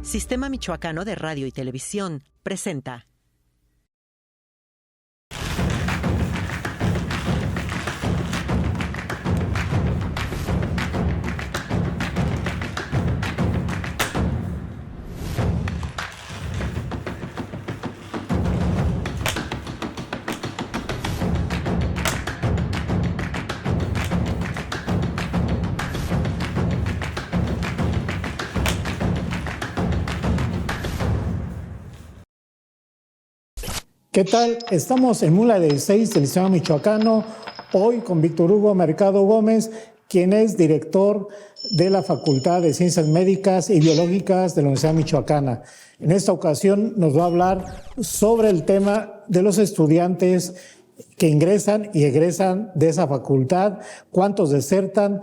Sistema Michoacano de Radio y Televisión presenta. ¿Qué tal? Estamos en Mula 16 del Sistema Michoacano, hoy con Víctor Hugo Mercado Gómez, quien es director de la Facultad de Ciencias Médicas y Biológicas de la Universidad Michoacana. En esta ocasión nos va a hablar sobre el tema de los estudiantes que ingresan y egresan de esa facultad, cuántos desertan,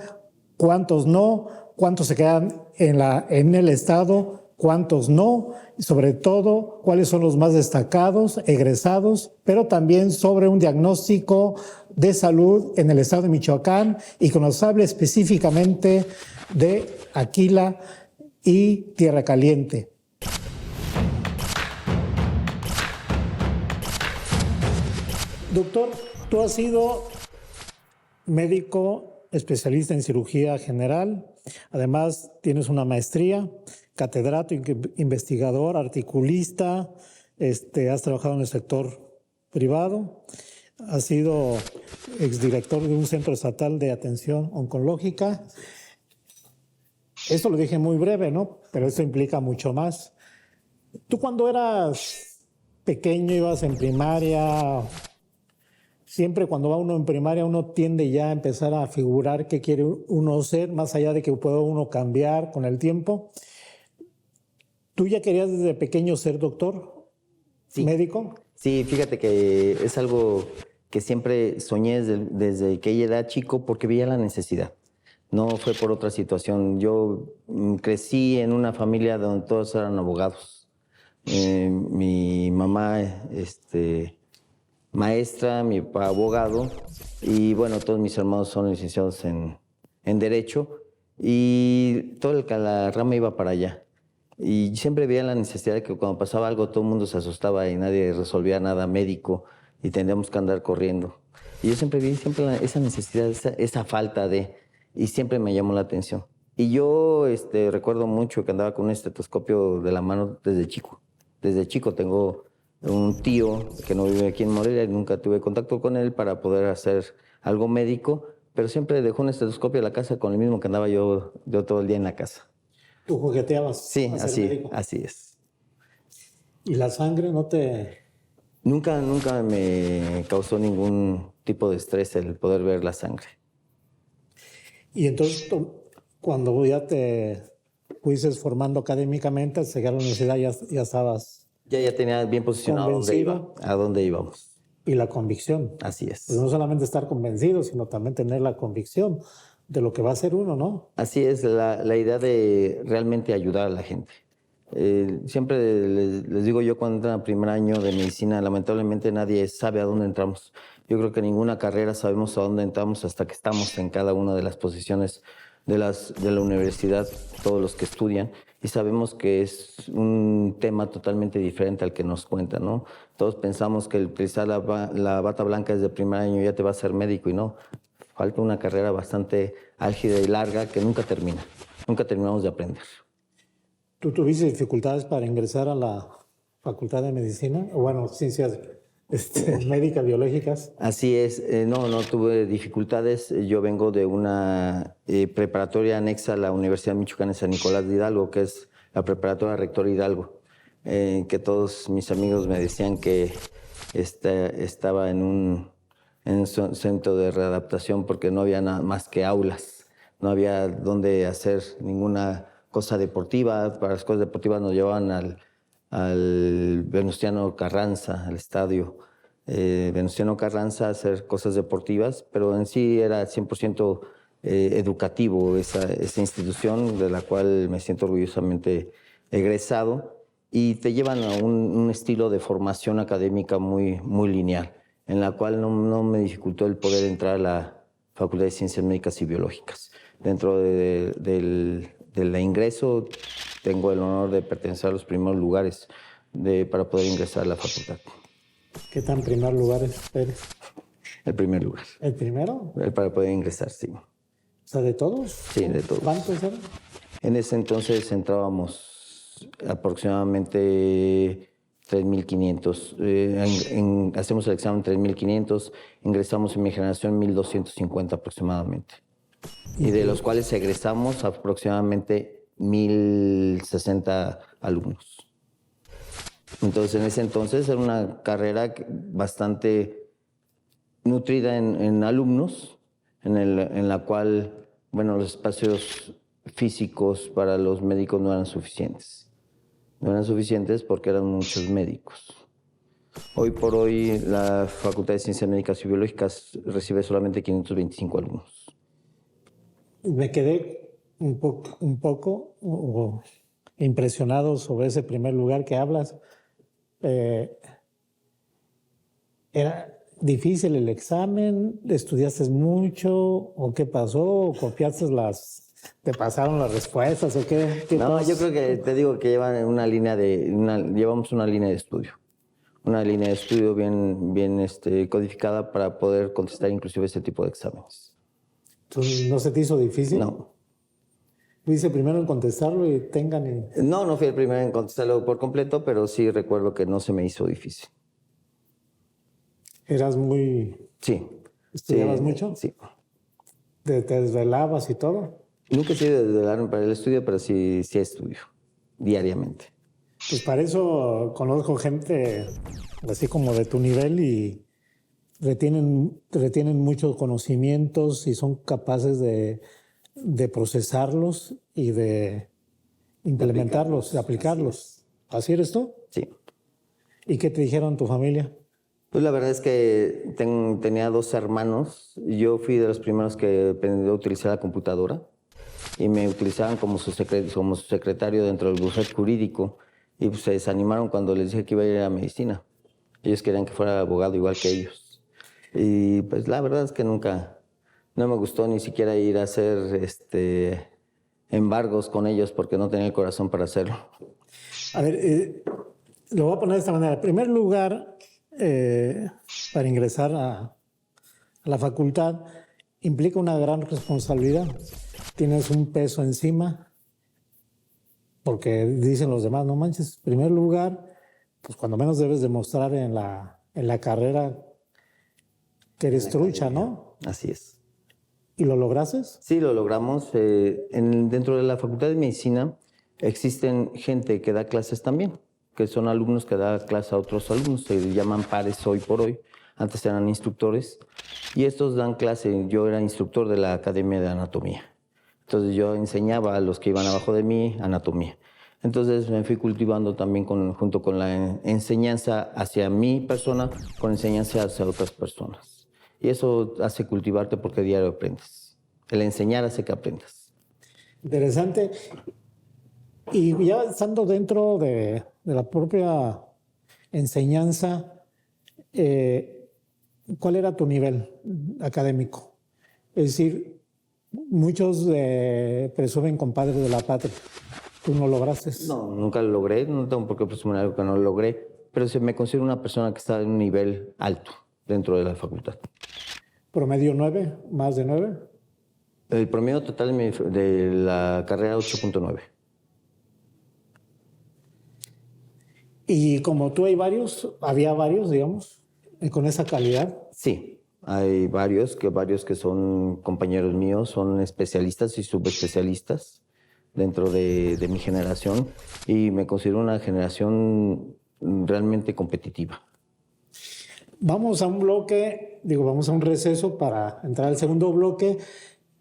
cuántos no, cuántos se quedan en el estado, cuántos no, y sobre todo cuáles son los más destacados, egresados, pero también sobre un diagnóstico de salud en el estado de Michoacán y que nos hable específicamente de Aquila y Tierra Caliente. Doctor, tú has sido médico especialista en cirugía general, además tienes una maestría, catedrático, investigador, articulista, has trabajado en el sector privado, has sido exdirector de un centro estatal de atención oncológica. Esto lo dije muy breve, ¿no? Pero esto implica mucho más. Tú cuando eras pequeño, ibas en primaria, siempre cuando va uno en primaria uno tiende ya a empezar a figurar qué quiere uno ser, más allá de que pueda uno cambiar con el tiempo. ¿Tú ya querías desde pequeño ser doctor? Sí. ¿Médico? Sí, fíjate que es algo que siempre soñé desde que era chico porque veía la necesidad. No fue por otra situación. Yo crecí en una familia donde todos eran abogados. Mi mamá, maestra, mi papá abogado y bueno, todos mis hermanos son licenciados en Derecho y toda la rama iba para allá. Y siempre veía la necesidad de que cuando pasaba algo todo el mundo se asustaba y nadie resolvía nada médico y tendríamos que andar corriendo. Y yo siempre vi esa necesidad, esa falta de... y siempre me llamó la atención. Y yo recuerdo mucho que andaba con un estetoscopio de la mano desde chico. Desde chico tengo un tío que no vive aquí en Morelia y nunca tuve contacto con él para poder hacer algo médico, pero siempre dejó un estetoscopio en la casa con el mismo que andaba yo todo el día en la casa. ¿Tú jugueteabas? Sí, así es. ¿Y la sangre no te...? Nunca me causó ningún tipo de estrés el poder ver la sangre. Y entonces, cuando ya te fuiste formando académicamente, al llegar a la universidad ya estabas... Ya tenía bien posicionado a dónde íbamos. Y la convicción. Así es. Pues no solamente estar convencido, sino también tener la convicción de lo que va a ser uno, ¿no? Así es, la idea de realmente ayudar a la gente. Siempre les digo yo cuando entran a primer año de medicina, lamentablemente nadie sabe a dónde entramos. Yo creo que en ninguna carrera sabemos a dónde entramos hasta que estamos en cada una de las posiciones de la universidad, todos los que estudian, y sabemos que es un tema totalmente diferente al que nos cuentan, ¿no? Todos pensamos que el utilizar la bata blanca desde primer año ya te va a hacer médico, y no. Falta una carrera bastante álgida y larga que nunca termina. Nunca terminamos de aprender. ¿Tú tuviste dificultades para ingresar a la Facultad de Medicina? O bueno, ciencias médicas, biológicas. Así es. No tuve dificultades. Yo vengo de una preparatoria anexa a la Universidad Michoacana de San Nicolás de Hidalgo, que es la preparatoria Rector Hidalgo, que todos mis amigos me decían que estaba en un centro de readaptación porque no había nada más que aulas, no había donde hacer ninguna cosa deportiva. Para las cosas deportivas nos llevaban al Venustiano Carranza, al estadio Venustiano Carranza, a hacer cosas deportivas, pero en sí era 100% educativo esa institución de la cual me siento orgullosamente egresado, y te llevan a un estilo de formación académica muy lineal, en la cual no me dificultó el poder entrar Facultad de Ciencias Médicas y Biológicas. Dentro del ingreso tengo el honor de pertenecer a los primeros lugares para poder ingresar a la facultad. ¿Qué tan primer lugar eres? El primer lugar. ¿El primero? Para poder ingresar, sí. O sea, ¿de todos? Sí, de todos. ¿Cuántos eran? En ese entonces entrábamos aproximadamente 3.500. Hacemos el examen 3.500, ingresamos en mi generación 1.250 aproximadamente. Y de los cuales egresamos aproximadamente 1.060 alumnos. Entonces, en ese entonces era una carrera bastante nutrida en alumnos, en la cual, bueno, los espacios físicos para los médicos no eran suficientes. No eran suficientes porque eran muchos médicos. Hoy por hoy, la Facultad de Ciencias Médicas y Biológicas recibe solamente 525 alumnos. Me quedé un poco impresionado sobre ese primer lugar que hablas. ¿Era difícil el examen? ¿Estudiaste mucho? ¿O qué pasó? ¿O copiaste te pasaron las respuestas? ¿O qué No, pasó? yo creo que te digo que llevamos una línea de estudio. Una línea de estudio bien codificada para poder contestar inclusive este tipo de exámenes. Entonces, ¿no se te hizo difícil? No. Fuiste primero en contestarlo y No fui el primero en contestarlo por completo, pero sí recuerdo que no se me hizo difícil. ¿Eras muy... Sí. ¿Estudiabas mucho? Sí. ¿Te desvelabas y todo? Nunca he sido de desvelarme para el estudio, pero sí estudio diariamente. Pues para eso conozco gente así como de tu nivel y retienen muchos conocimientos y son capaces de procesarlos y de implementarlos, de aplicarlos. ¿Así eres tú? Sí. ¿Y qué te dijeron tu familia? Pues la verdad es que tenía 2 hermanos. Yo fui de los primeros que aprendió a utilizar la computadora y me utilizaban como su secretario dentro del bufete jurídico y pues se desanimaron cuando les dije que iba a ir a medicina. Ellos querían que fuera abogado igual que ellos. Y pues la verdad es que nunca, no me gustó ni siquiera ir a hacer embargos con ellos porque no tenía el corazón para hacerlo. A ver, lo voy a poner de esta manera. En primer lugar, para ingresar a la facultad implica una gran responsabilidad. Tienes un peso encima porque dicen los demás, no manches, en primer lugar, pues cuando menos debes demostrar en la carrera que eres trucha, ¿no? Así es. ¿Y lo lograste? Sí, lo logramos. Dentro de la Facultad de Medicina existen gente que da clases también, que son alumnos que dan clases a otros alumnos, se llaman pares hoy por hoy, antes eran instructores, y estos dan clase. Yo era instructor de la Academia de Anatomía, entonces yo enseñaba a los que iban abajo de mí anatomía. Entonces me fui cultivando también junto con la enseñanza hacia mi persona, con enseñanza hacia otras personas. Y eso hace cultivarte porque diario aprendes. El enseñar hace que aprendas. Interesante. Y ya estando dentro de la propia enseñanza, ¿cuál era tu nivel académico? Es decir, muchos presumen compadres de la patria. ¿Tú no lograste? No, nunca lo logré. No tengo por qué presumir algo que no lo logré. Pero me considero una persona que está en un nivel alto dentro de la facultad. ¿Promedio 9? ¿Más de 9? El promedio total de la carrera 8.9. Y como tú había varios, digamos, con esa calidad. Sí, hay varios que son compañeros míos, son especialistas y subespecialistas dentro de mi generación y me considero una generación realmente competitiva. Vamos a vamos a un receso para entrar al segundo bloque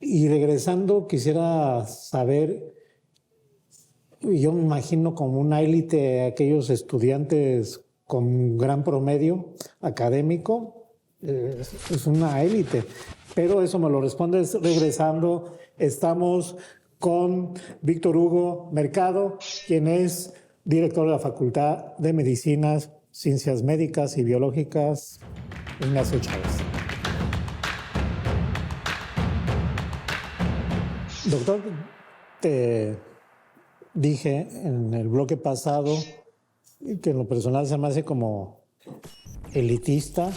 y regresando quisiera saber, yo me imagino como una élite, aquellos estudiantes con gran promedio académico, es una élite, pero eso me lo respondes regresando. Estamos con Víctor Hugo Mercado, quien es director de la Facultad de Medicinas, Ciencias Médicas y Biológicas, Ignacio Chávez. Doctor, te dije en el bloque pasado que en lo personal se me hace como elitista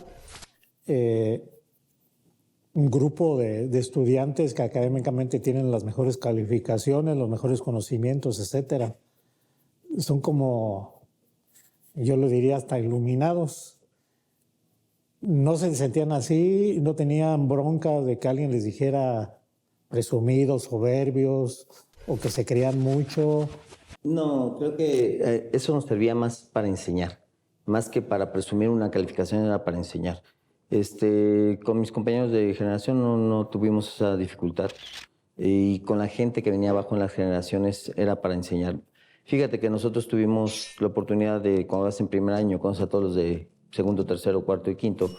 un grupo de estudiantes que académicamente tienen las mejores calificaciones, los mejores conocimientos, etcétera. Son como, yo lo diría, hasta iluminados. No se sentían así, no tenían bronca de que alguien les dijera presumidos, soberbios, o que se creían mucho. No, creo que eso nos servía más para enseñar, más que para presumir una calificación, era para enseñar. Con mis compañeros de generación no tuvimos esa dificultad, y con la gente que venía abajo en las generaciones era para enseñar. Fíjate que nosotros tuvimos la oportunidad de, cuando vas en primer año, conoces a todos los de segundo, tercero, cuarto y quinto,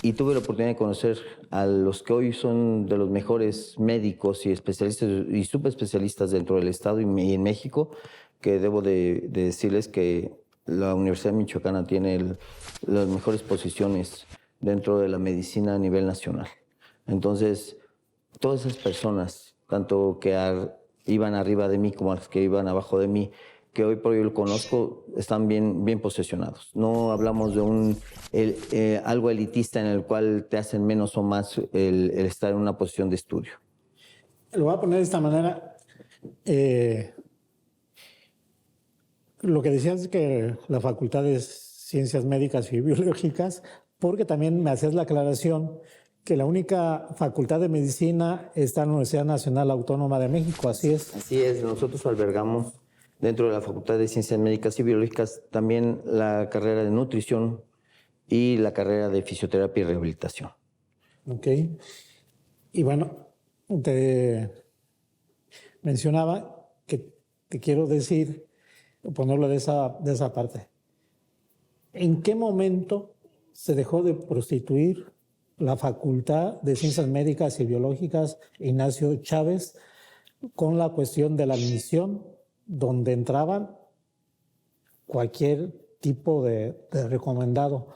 y tuve la oportunidad de conocer a los que hoy son de los mejores médicos y especialistas y subespecialistas dentro del Estado y en México, que debo de decirles que la Universidad Michoacana tiene las mejores posiciones dentro de la medicina a nivel nacional. Entonces, todas esas personas, tanto que iban arriba de mí como las que iban abajo de mí, que hoy por hoy lo conozco, están bien posesionados. No hablamos de algo elitista en el cual te hacen menos o más el estar en una posición de estudio. Lo voy a poner de esta manera. Lo que decías es que la Facultad de Ciencias Médicas y Biológicas, porque también me hacías la aclaración que la única facultad de medicina está en la Universidad Nacional Autónoma de México, ¿así es? Así es, nosotros albergamos dentro de la Facultad de Ciencias Médicas y Biológicas también la carrera de nutrición y la carrera de fisioterapia y rehabilitación. Ok. Y bueno, te mencionaba que te quiero decir, ponerlo de esa parte. ¿En qué momento se dejó de prostituir la Facultad de Ciencias Médicas y Biológicas Ignacio Chávez con la cuestión de la admisión, donde entraban cualquier tipo de recomendado?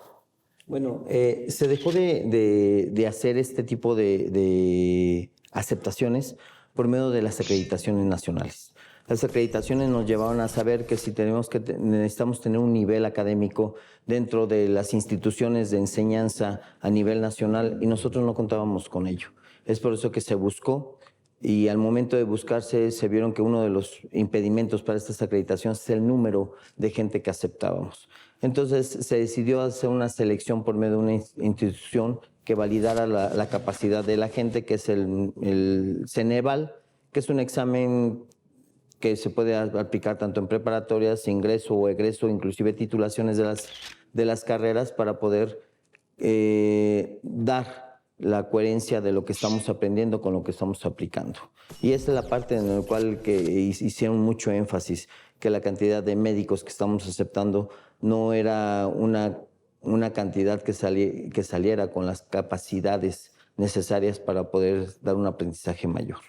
Bueno, se dejó de hacer este tipo de aceptaciones por medio de las acreditaciones nacionales. Las acreditaciones nos llevaban a saber que si necesitamos tener un nivel académico dentro de las instituciones de enseñanza a nivel nacional, y nosotros no contábamos con ello. Es por eso que se buscó, y al momento de buscarse se vieron que uno de los impedimentos para estas acreditaciones es el número de gente que aceptábamos. Entonces se decidió hacer una selección por medio de una institución que validara la capacidad de la gente, que es el Ceneval, que es un examen que se puede aplicar tanto en preparatorias, ingreso o egreso, inclusive titulaciones de las carreras, para poder dar la coherencia de lo que estamos aprendiendo con lo que estamos aplicando. Y esa es la parte en la cual que hicieron mucho énfasis, que la cantidad de médicos que estamos aceptando no era una cantidad que saliera con las capacidades necesarias para poder dar un aprendizaje mayor.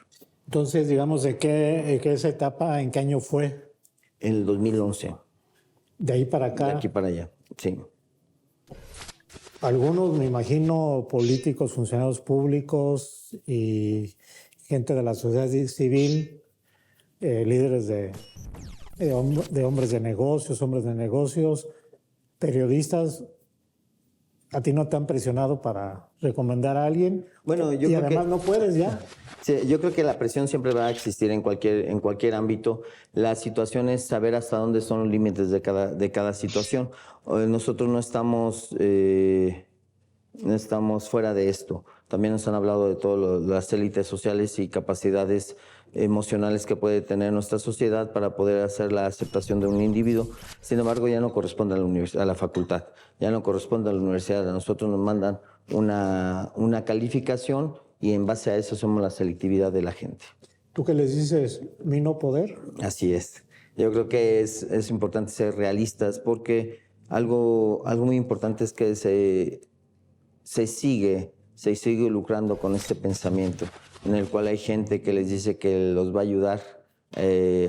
Entonces, digamos, ¿de qué esa etapa, en qué año fue? En el 2011. De ahí para acá. De aquí para allá, sí. Algunos, me imagino, políticos, funcionarios públicos y gente de la sociedad civil, líderes de hombres de negocios, periodistas, ¿a ti no te han presionado para recomendar a alguien? Bueno, yo y creo además no puedes ya. Sí, yo creo que la presión siempre va a existir en cualquier ámbito. La situación es saber hasta dónde son los límites de cada situación. Nosotros no estamos fuera de esto. También nos han hablado de todas las élites sociales y capacidades emocionales que puede tener nuestra sociedad para poder hacer la aceptación de un individuo. Sin embargo, ya no corresponde a la facultad, ya no corresponde a la universidad. A nosotros nos mandan una calificación, y en base a eso hacemos la selectividad de la gente. ¿Tú qué les dices? ¿Mi no poder? Así es. Yo creo que es importante ser realistas, porque algo muy importante es que se sigue lucrando con este pensamiento, en el cual hay gente que les dice que los va a ayudar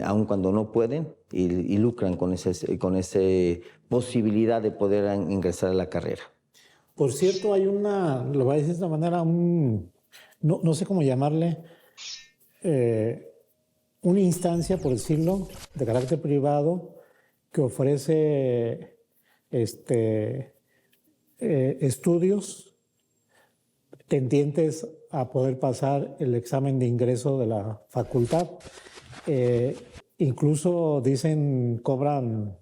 aun cuando no pueden, y lucran con esa posibilidad de poder ingresar a la carrera. Por cierto, hay lo voy a decir de esta manera, no sé cómo llamarle, una instancia, por decirlo, de carácter privado que ofrece estudios tendientes a poder pasar el examen de ingreso de la facultad. Incluso dicen cobran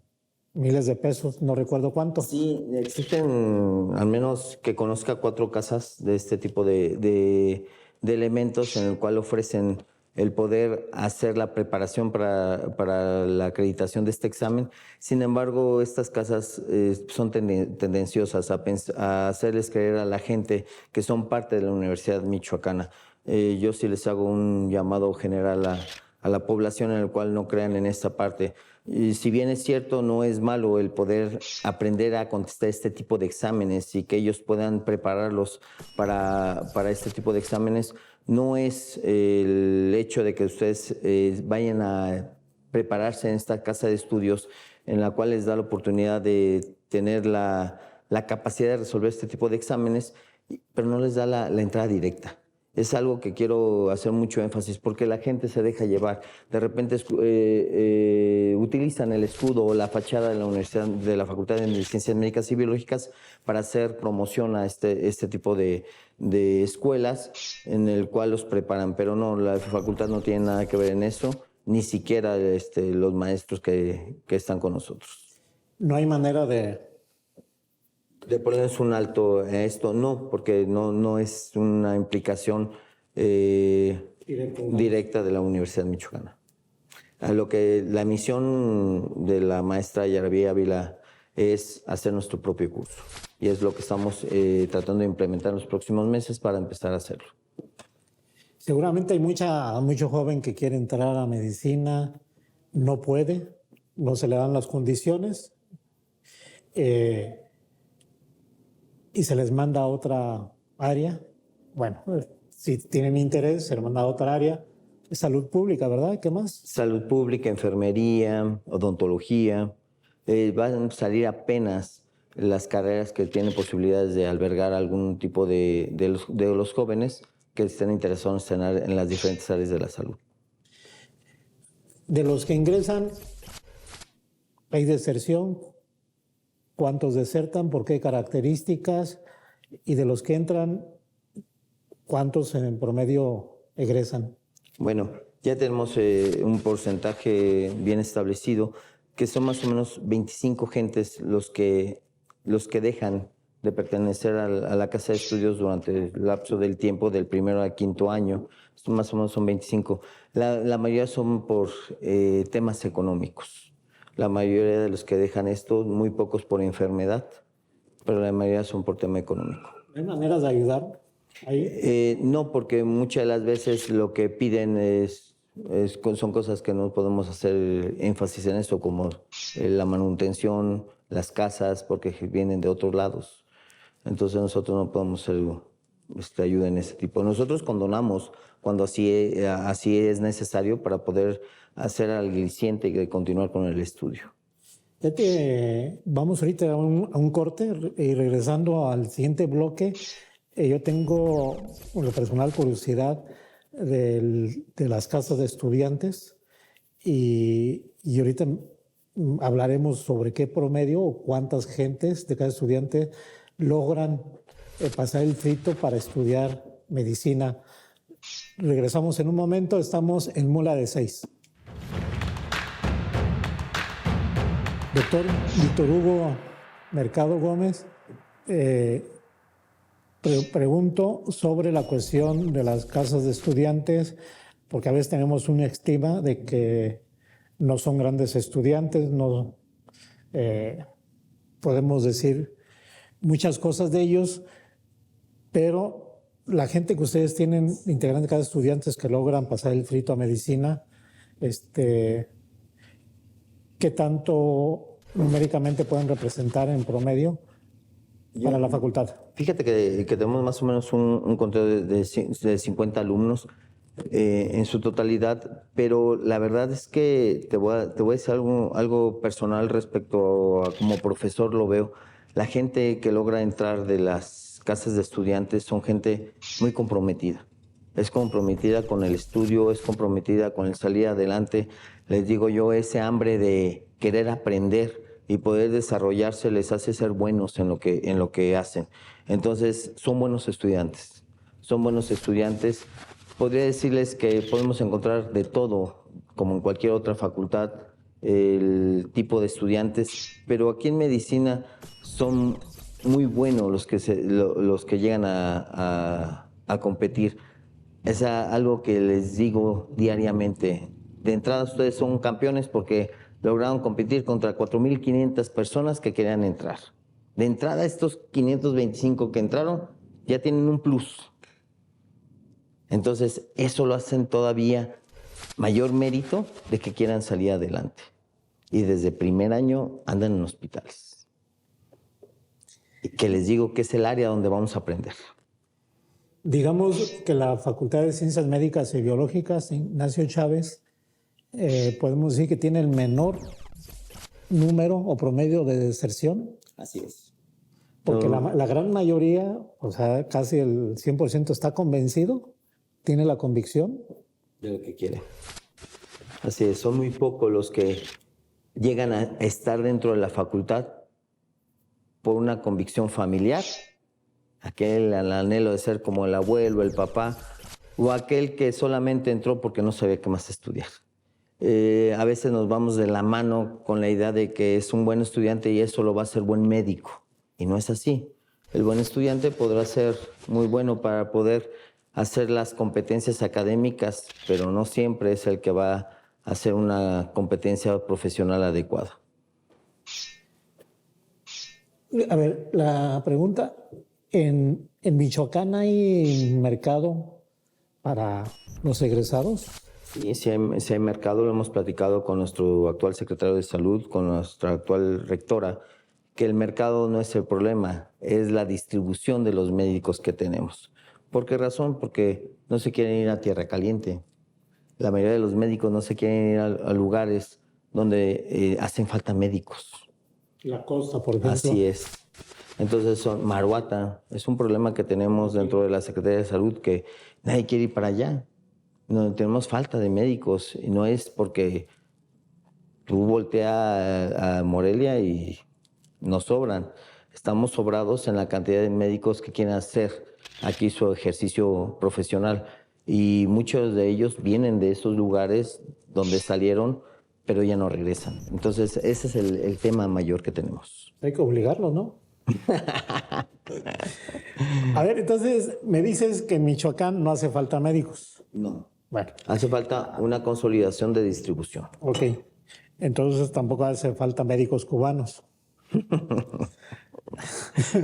miles de pesos, no recuerdo cuánto. Sí, existen, al menos que conozca, 4 casas de este tipo de elementos en el cual ofrecen el poder hacer la preparación para la acreditación de este examen. Sin embargo, estas casas son tendenciosas a hacerles creer a la gente que son parte de la Universidad Michoacana. Yo sí les hago un llamado general a la población en el cual no crean en esta parte. Y si bien es cierto, no es malo el poder aprender a contestar este tipo de exámenes y que ellos puedan prepararlos para este tipo de exámenes, no es el hecho de que ustedes vayan a prepararse en esta casa de estudios en la cual les da la oportunidad de tener la capacidad de resolver este tipo de exámenes, pero no les da la entrada directa. Es algo que quiero hacer mucho énfasis porque la gente se deja llevar. De repente utilizan el escudo o la fachada de la Universidad, de la Facultad de Ciencias Médicas y Biológicas para hacer promoción a este tipo de escuelas en el cual los preparan. Pero no, la facultad no tiene nada que ver en eso, ni siquiera los maestros que están con nosotros. No hay manera de ponerles un alto a esto, no, porque no es una implicación directa de la Universidad Michoacana. A lo que la misión de la maestra Yaraví Ávila es hacer nuestro propio curso, y es lo que estamos tratando de implementar en los próximos meses para empezar a hacerlo. Seguramente hay mucho joven que quiere entrar a medicina, no puede, no se le dan las condiciones, y se les manda a otra área. Bueno, si tienen interés, se les manda a otra área. Salud pública, ¿verdad? ¿Qué más? Salud pública, enfermería, odontología. Van a salir apenas las carreras que tienen posibilidades de albergar algún tipo de los jóvenes que estén interesados en las diferentes áreas de la salud. De los que ingresan, ¿hay deserción? ¿Cuántos desertan? ¿Por qué características? Y de los que entran, ¿cuántos en promedio egresan? Bueno, ya tenemos un porcentaje bien establecido, que son más o menos 25 gentes los que dejan de pertenecer a la casa de estudios durante el lapso del tiempo del primero al quinto año. Más o menos son 25. La mayoría son por temas económicos. La mayoría de los que dejan esto, muy pocos por enfermedad, pero la mayoría son por tema económico. ¿Hay maneras de ayudar ahí? No, porque muchas de las veces lo que piden son cosas que no podemos hacer énfasis en eso, como la manutención, las casas, porque vienen de otros lados. Entonces nosotros no podemos hacer ayuda en ese tipo. Nosotros condonamos cuando así es necesario para poder hacer aliciente y continuar con el estudio. Vamos ahorita a un corte y regresando al siguiente bloque, yo tengo, en lo personal, curiosidad de las casas de estudiantes y ahorita hablaremos sobre qué promedio o cuántas gentes de cada estudiante logran pasar el filtro para estudiar medicina. Regresamos en un momento, estamos en Mula de 6. Doctor Víctor Hugo Mercado Gómez, pregunto sobre la cuestión de las casas de estudiantes, porque a veces tenemos una estima de que no son grandes estudiantes, no podemos decir muchas cosas de ellos, pero la gente que ustedes tienen, integrantes de cada estudiante que logran pasar el filtro a medicina, ¿qué tanto numéricamente pueden representar en promedio para la facultad? Fíjate que tenemos más o menos un conteo de 50 alumnos en su totalidad, pero la verdad es que te voy a decir algo personal respecto a como profesor lo veo. La gente que logra entrar de las casas de estudiantes son gente muy comprometida. es comprometida con el estudio, es comprometida con el salir adelante. Les digo yo, ese hambre de querer aprender y poder desarrollarse les hace ser buenos en lo que hacen. Entonces, son buenos estudiantes. Son buenos estudiantes. Podría decirles que podemos encontrar de todo, como en cualquier otra facultad, el tipo de estudiantes, pero aquí en medicina son muy buenos los que llegan a competir. Es algo que les digo diariamente. De entrada, ustedes son campeones porque lograron competir contra 4.500 personas que querían entrar. De entrada, estos 525 que entraron ya tienen un plus. Entonces, eso lo hacen todavía mayor mérito de que quieran salir adelante. Y desde primer año andan en hospitales. Y que les digo que es el área donde vamos a aprender. Digamos que la Facultad de Ciencias Médicas y Biológicas, Ignacio Chávez, podemos decir que tiene el menor número o promedio de deserción. Así es. Porque la gran mayoría, o sea, casi el 100% está convencido, tiene la convicción de lo que quiere. Así es, son muy pocos los que llegan a estar dentro de la facultad por una convicción familiar, aquel anhelo de ser como el abuelo, el papá, o aquel que solamente entró porque no sabía qué más estudiar. A veces nos vamos de la mano con la idea de que es un buen estudiante y eso lo va a hacer buen médico, y no es así. El buen estudiante podrá ser muy bueno para poder hacer las competencias académicas, pero no siempre es el que va a hacer una competencia profesional adecuada. A ver, la pregunta, ¿en Michoacán hay mercado para los egresados? Sí, sí hay mercado, lo hemos platicado con nuestro actual secretario de Salud, con nuestra actual rectora, que el mercado no es el problema, es la distribución de los médicos que tenemos. ¿Por qué razón? Porque no se quieren ir a tierra caliente. La mayoría de los médicos no se quieren ir a lugares donde hacen falta médicos. La costa, por ejemplo. Así es. Entonces, Maruata es un problema que tenemos dentro de la Secretaría de Salud, que nadie quiere ir para allá. No, tenemos falta de médicos y no es porque tú volteas a Morelia y nos sobran. Estamos sobrados en la cantidad de médicos que quieren hacer aquí su ejercicio profesional y muchos de ellos vienen de esos lugares donde salieron, pero ya no regresan. Entonces, ese es el tema mayor que tenemos. Hay que obligarlos, ¿no? A ver, entonces, me dices que en Michoacán no hace falta médicos. No. Bueno. Hace falta una consolidación de distribución. Ok. Entonces, tampoco hace falta médicos cubanos.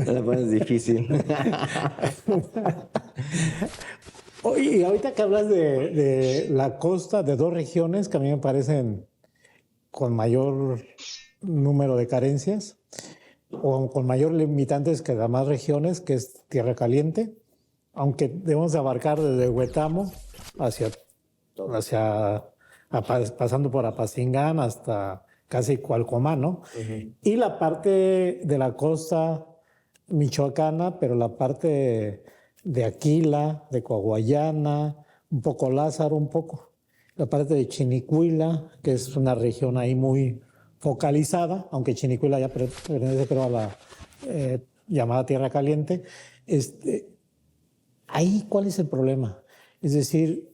La pones difícil. Oye, ahorita que hablas de la costa, de dos regiones que a mí me parecen con mayor número de carencias o con mayor limitantes que las demás regiones, que es Tierra Caliente, aunque debemos abarcar desde Huetamo pasando por Apatzingán hasta casi Cualcomán, ¿no? Uh-huh. Y la parte de la costa michoacana, pero la parte de Aquila, de Coahuayana, un poco Lázaro, un poco. La parte de Chinicuila, que es una región ahí muy focalizada, aunque Chinicuila ya pertenece, creo, a la llamada Tierra Caliente. Ahí, ¿cuál es el problema? Es decir,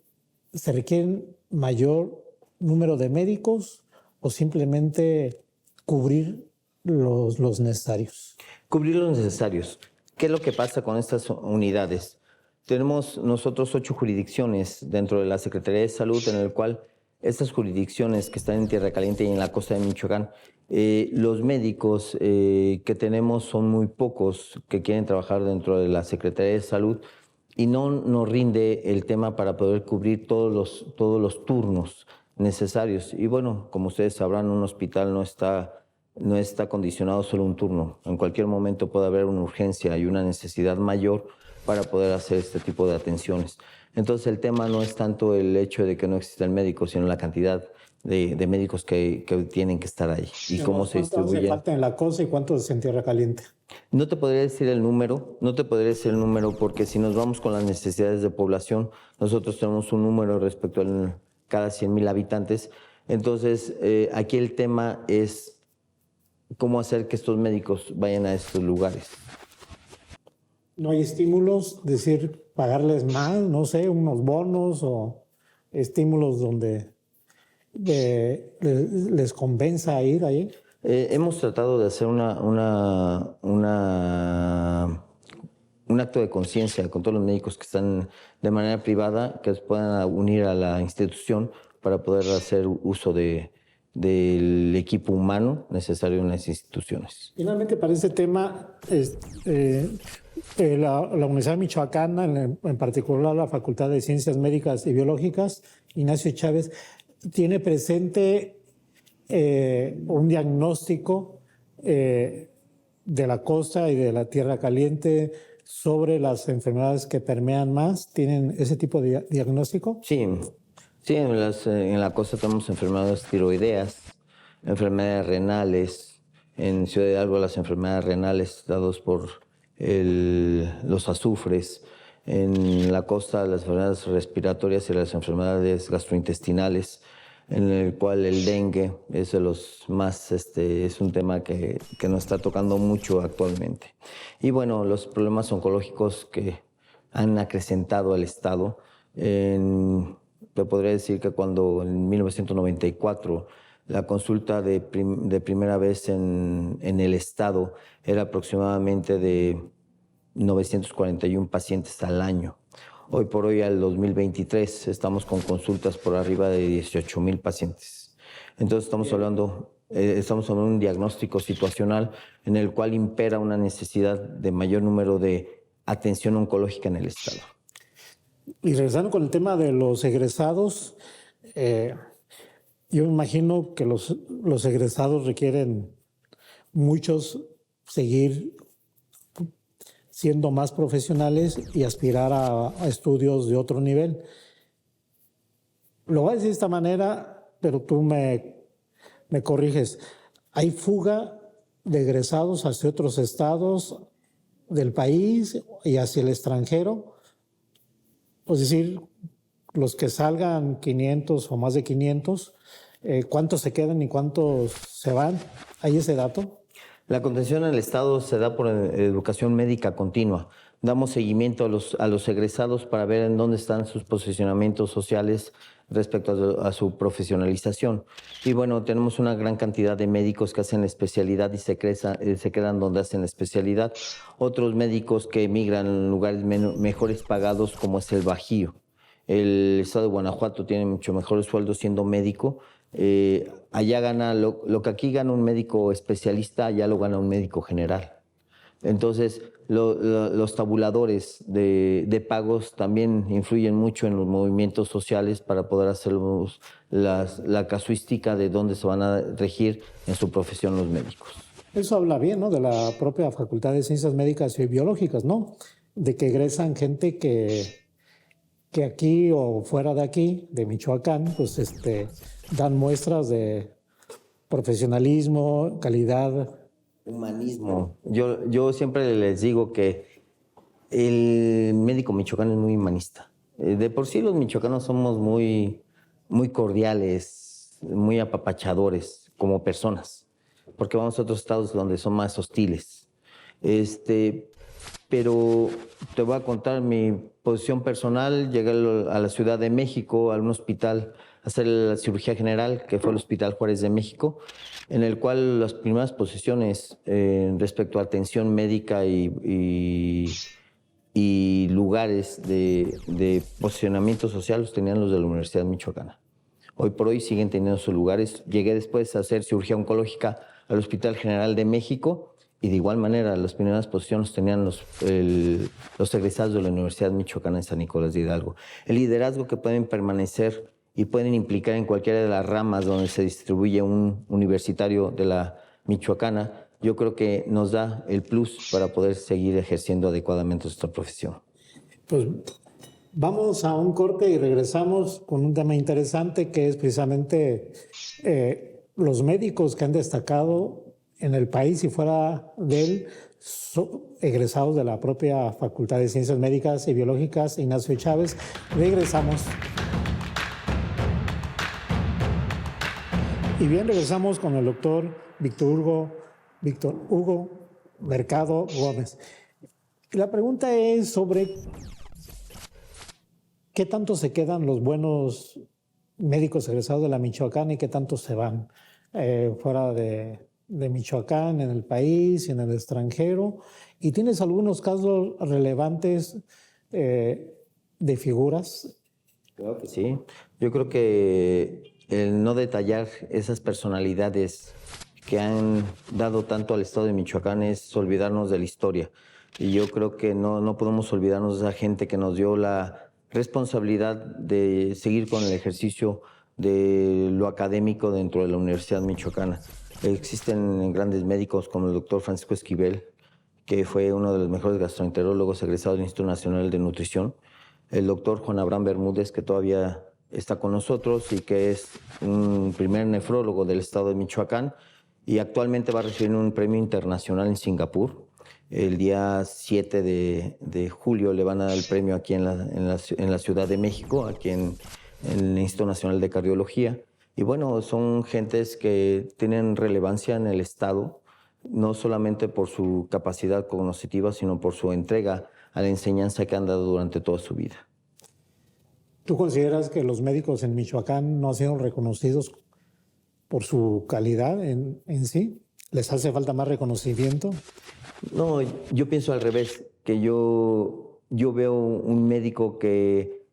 ¿se requieren mayor número de médicos o simplemente cubrir los necesarios? Cubrir los necesarios. ¿Qué es lo que pasa con estas unidades? Tenemos nosotros 8 jurisdicciones dentro de la Secretaría de Salud, en el cual estas jurisdicciones que están en Tierra Caliente y en la costa de Michoacán, los médicos que tenemos son muy pocos que quieren trabajar dentro de la Secretaría de Salud y no nos rinde el tema para poder cubrir todos los turnos necesarios. Y bueno, como ustedes sabrán, un hospital no está condicionado solo un turno. En cualquier momento puede haber una urgencia y una necesidad mayor para poder hacer este tipo de atenciones. Entonces el tema no es tanto el hecho de que no existen médicos, sino la cantidad de médicos que tienen que estar ahí y cómo se distribuyen. ¿Cuántos hace falta en la costa y cuántos en Tierra Caliente? No te podría decir el número, porque si nos vamos con las necesidades de población, nosotros tenemos un número respecto a cada 100,000 habitantes. Entonces, aquí el tema es cómo hacer que estos médicos vayan a estos lugares. ¿No hay estímulos, decir, pagarles más, no sé, unos bonos o estímulos donde les convenza ir ahí? Hemos tratado de hacer un acto de conciencia con todos los médicos que están de manera privada, que se puedan unir a la institución para poder hacer uso del equipo humano necesario en las instituciones. Finalmente, para este tema, la Universidad Michoacana, en particular la Facultad de Ciencias Médicas y Biológicas, Ignacio Chávez, tiene presente un diagnóstico de la costa y de la tierra caliente sobre las enfermedades que permean más. ¿Tienen ese tipo de diagnóstico? Sí, en la costa tenemos enfermedades tiroideas, enfermedades renales. En Ciudad de Hidalgo las enfermedades renales dadas por los azufres. En la costa las enfermedades respiratorias y las enfermedades gastrointestinales, en el cual el dengue es de los más, es un tema que nos está tocando mucho actualmente. Y bueno, los problemas oncológicos que han acrecentado al Estado. Te podría decir que cuando en 1994 la consulta de primera vez en el Estado era aproximadamente de 941 pacientes al año. Hoy por hoy, al 2023, estamos con consultas por arriba de 18,000 pacientes. Entonces estamos hablando de un diagnóstico situacional en el cual impera una necesidad de mayor número de atención oncológica en el Estado. Y regresando con el tema de los egresados, yo imagino que los egresados requieren muchos seguir siendo más profesionales y aspirar a estudios de otro nivel. Lo voy a decir de esta manera, pero tú me corriges. ¿Hay fuga de egresados hacia otros estados del país y hacia el extranjero? Es decir, los que salgan 500 o más de 500, ¿cuántos se quedan y cuántos se van? ¿Hay ese dato? La contención en el Estado se da por educación médica continua. Damos seguimiento a los egresados para ver en dónde están sus posicionamientos sociales respecto a su profesionalización. Y bueno, tenemos una gran cantidad de médicos que hacen la especialidad y se quedan donde hacen la especialidad. Otros médicos que emigran en lugares mejores pagados, como es el Bajío. El Estado de Guanajuato tiene mucho mejores sueldos siendo médico. Allá gana lo que aquí gana un médico especialista, allá lo gana un médico general. Entonces, los tabuladores de pagos también influyen mucho en los movimientos sociales para poder hacer la casuística de dónde se van a regir en su profesión los médicos. Eso habla bien, ¿no?, de la propia Facultad de Ciencias Médicas y Biológicas, ¿no? De que egresan gente que aquí o fuera de aquí, de Michoacán, pues dan muestras de profesionalismo, calidad. Humanismo. Yo siempre les digo que el médico michoacano es muy humanista. De por sí los michoacanos somos muy, muy cordiales, muy apapachadores como personas, porque vamos a otros estados donde son más hostiles. Pero te voy a contar mi posición personal. Llegué a la Ciudad de México, a un hospital, a hacer la cirugía general, que fue el Hospital Juárez de México, en el cual las primeras posiciones respecto a atención médica y lugares de posicionamiento social los tenían los de la Universidad Michoacana. Hoy por hoy siguen teniendo sus lugares. Llegué después a hacer cirugía oncológica al Hospital General de México, y de igual manera las primeras posiciones tenían los egresados de la Universidad Michoacana en San Nicolás de Hidalgo. El liderazgo que pueden permanecer y pueden implicar en cualquiera de las ramas donde se distribuye un universitario de la Michoacana, yo creo que nos da el plus para poder seguir ejerciendo adecuadamente nuestra profesión. Pues vamos a un corte y regresamos con un tema interesante, que es precisamente los médicos que han destacado en el país y fuera de él egresados de la propia Facultad de Ciencias Médicas y Biológicas, Ignacio Chávez. Regresamos. Y bien, regresamos con el doctor Víctor Hugo Mercado Gómez. La pregunta es sobre qué tanto se quedan los buenos médicos egresados de la Michoacán y qué tanto se van fuera de Michoacán, en el país y en el extranjero. ¿Y tienes algunos casos relevantes de figuras? Claro que sí. Yo creo que el no detallar esas personalidades que han dado tanto al estado de Michoacán es olvidarnos de la historia. Y yo creo que no podemos olvidarnos de esa gente que nos dio la responsabilidad de seguir con el ejercicio de lo académico dentro de la Universidad Michoacana. Existen grandes médicos como el doctor Francisco Esquivel, que fue uno de los mejores gastroenterólogos egresados del Instituto Nacional de Nutrición. El doctor Juan Abraham Bermúdez, que todavía está con nosotros y que es un primer nefrólogo del estado de Michoacán y actualmente va a recibir un premio internacional en Singapur. El día 7 de julio le van a dar el premio aquí en la Ciudad de México, aquí en el Instituto Nacional de Cardiología. Y bueno, son gentes que tienen relevancia en el estado, no solamente por su capacidad cognitiva, sino por su entrega a la enseñanza que han dado durante toda su vida. ¿Tú consideras que los médicos en Michoacán no han sido reconocidos por su calidad en sí? ¿Les hace falta más reconocimiento? No, yo pienso al revés, que yo veo un médico que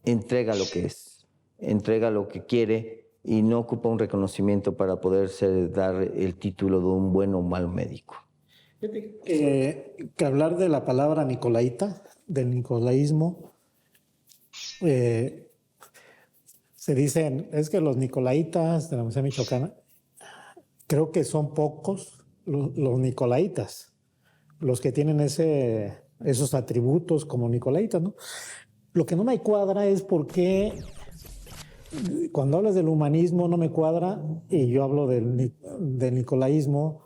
entrega lo que es, entrega lo que quiere y no ocupa un reconocimiento para poderse dar el título de un buen o mal médico. Que hablar de la palabra nicolaita, del nicolaísmo, se dicen, es que los nicolaitas de la Universidad Michoacana, creo que son pocos los nicolaitas, los que tienen esos atributos como nicolaitas, ¿no? Lo que no me cuadra es por qué, cuando hablas del humanismo no me cuadra, y yo hablo del nicolaísmo,